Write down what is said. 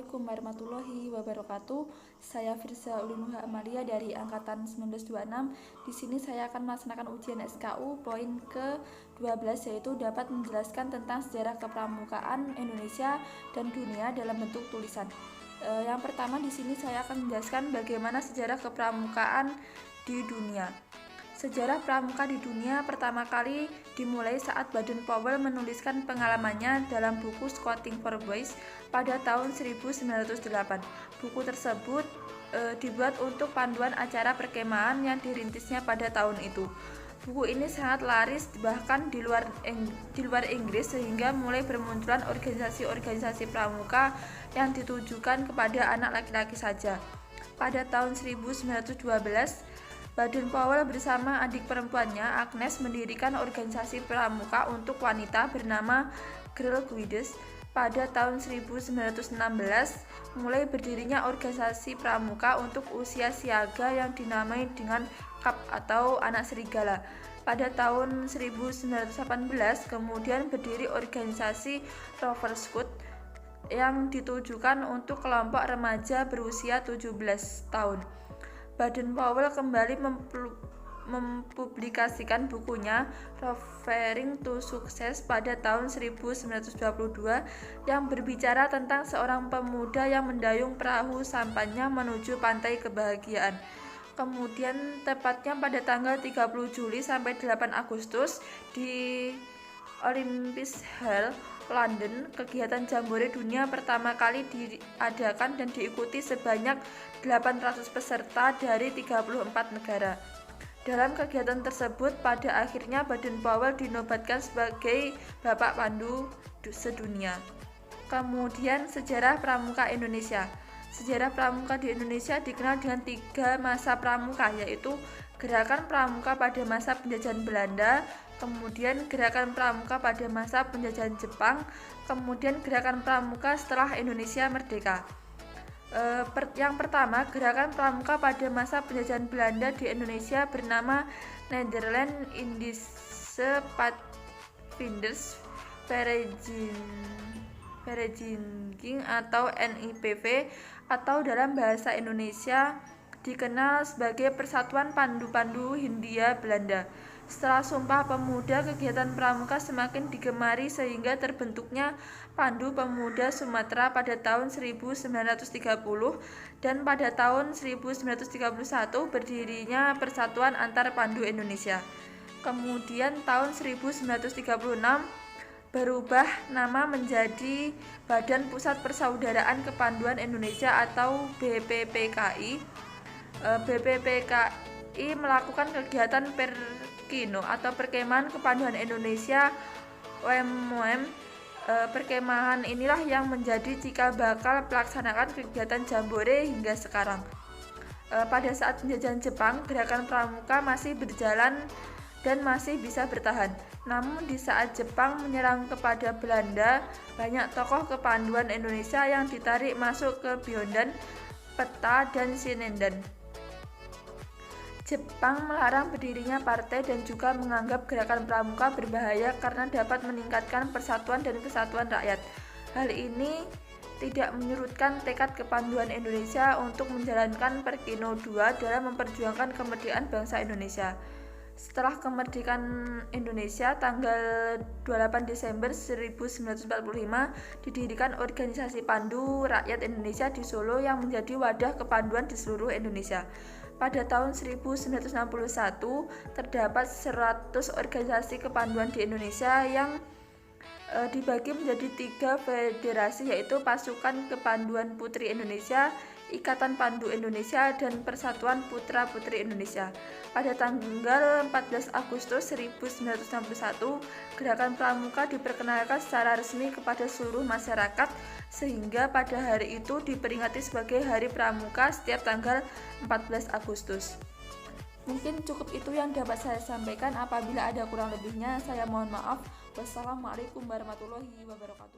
Assalamualaikum warahmatullahi wabarakatuh. Saya Firza Ulinuha Amalia dari angkatan 1926. Di sini saya akan melaksanakan ujian SKU poin ke-12, yaitu dapat menjelaskan tentang sejarah kepramukaan Indonesia dan dunia dalam bentuk tulisan. Yang pertama di sini saya akan menjelaskan bagaimana sejarah kepramukaan di dunia. Sejarah pramuka di dunia pertama kali dimulai saat Baden-Powell menuliskan pengalamannya dalam buku Scouting for Boys pada tahun 1908. Buku tersebut dibuat untuk panduan acara perkemahan yang dirintisnya pada tahun itu. Buku ini sangat laris bahkan di luar Inggris, sehingga mulai bermunculan organisasi-organisasi pramuka yang ditujukan kepada anak laki-laki saja. Pada tahun 1912, Baden-Powell bersama adik perempuannya Agnes mendirikan organisasi pramuka untuk wanita bernama Girl Guides. Pada tahun 1916 mulai berdirinya organisasi pramuka untuk usia siaga yang dinamai dengan KAP atau Anak Serigala. Pada tahun 1918 kemudian berdiri organisasi Rover Scout yang ditujukan untuk kelompok remaja berusia 17 tahun. Baden-Powell kembali mempublikasikan bukunya Rovering to Success pada tahun 1922 yang berbicara tentang seorang pemuda yang mendayung perahu sampannya menuju pantai kebahagiaan. Kemudian tepatnya pada tanggal 30 Juli sampai 8 Agustus di Olympic Hall, London, kegiatan Jambore Dunia pertama kali diadakan dan diikuti sebanyak 800 peserta dari 34 negara. Dalam kegiatan tersebut, pada akhirnya Baden-Powell dinobatkan sebagai Bapak Pandu sedunia. Kemudian sejarah pramuka Indonesia. Sejarah pramuka di Indonesia dikenal dengan 3 masa pramuka, yaitu gerakan pramuka pada masa penjajahan Belanda, kemudian gerakan pramuka pada masa penjajahan Jepang, kemudian gerakan pramuka setelah Indonesia merdeka. Yang pertama, gerakan pramuka pada masa penjajahan Belanda di Indonesia bernama Nederland Indische Padvinders Vereniging atau NIPV, atau dalam bahasa Indonesia dikenal sebagai Persatuan Pandu-Pandu Hindia Belanda. Setelah Sumpah Pemuda, kegiatan pramuka semakin digemari sehingga terbentuknya Pandu Pemuda Sumatera pada tahun 1930 dan pada tahun 1931 berdirinya Persatuan Antar Pandu Indonesia. Kemudian tahun 1936 berubah nama menjadi Badan Pusat Persaudaraan Kepanduan Indonesia atau BPPKI. BPPKI melakukan kegiatan Perkino atau Perkemahan Kepanduan Indonesia (WMOM). Perkemahan inilah yang menjadi cikal bakal pelaksanaan kegiatan Jambore hingga sekarang. Pada saat penjajahan Jepang, gerakan pramuka masih berjalan dan masih bisa bertahan. Namun di saat Jepang menyerang kepada Belanda, banyak tokoh kepanduan Indonesia yang ditarik masuk ke Biondan, Peta, dan Sinendan. Jepang melarang berdirinya partai dan juga menganggap gerakan pramuka berbahaya karena dapat meningkatkan persatuan dan kesatuan rakyat. Hal ini tidak menyurutkan tekad kepanduan Indonesia untuk menjalankan Perkino II dalam memperjuangkan kemerdekaan bangsa Indonesia. Setelah kemerdekaan Indonesia tanggal 28 Desember 1945 didirikan organisasi Pandu Rakyat Indonesia di Solo yang menjadi wadah kepanduan di seluruh Indonesia. Pada tahun 1961 terdapat 100 organisasi kepanduan di Indonesia yang dibagi menjadi 3 federasi, yaitu Pasukan Kepanduan Putri Indonesia, Ikatan Pandu Indonesia, dan Persatuan Putra Putri Indonesia. Pada tanggal 14 Agustus 1961, gerakan pramuka diperkenalkan secara resmi kepada seluruh masyarakat, sehingga pada hari itu diperingati sebagai Hari Pramuka setiap tanggal 14 Agustus. Mungkin cukup itu yang dapat saya sampaikan. Apabila ada kurang lebihnya, saya mohon maaf. Wassalamualaikum warahmatullahi wabarakatuh.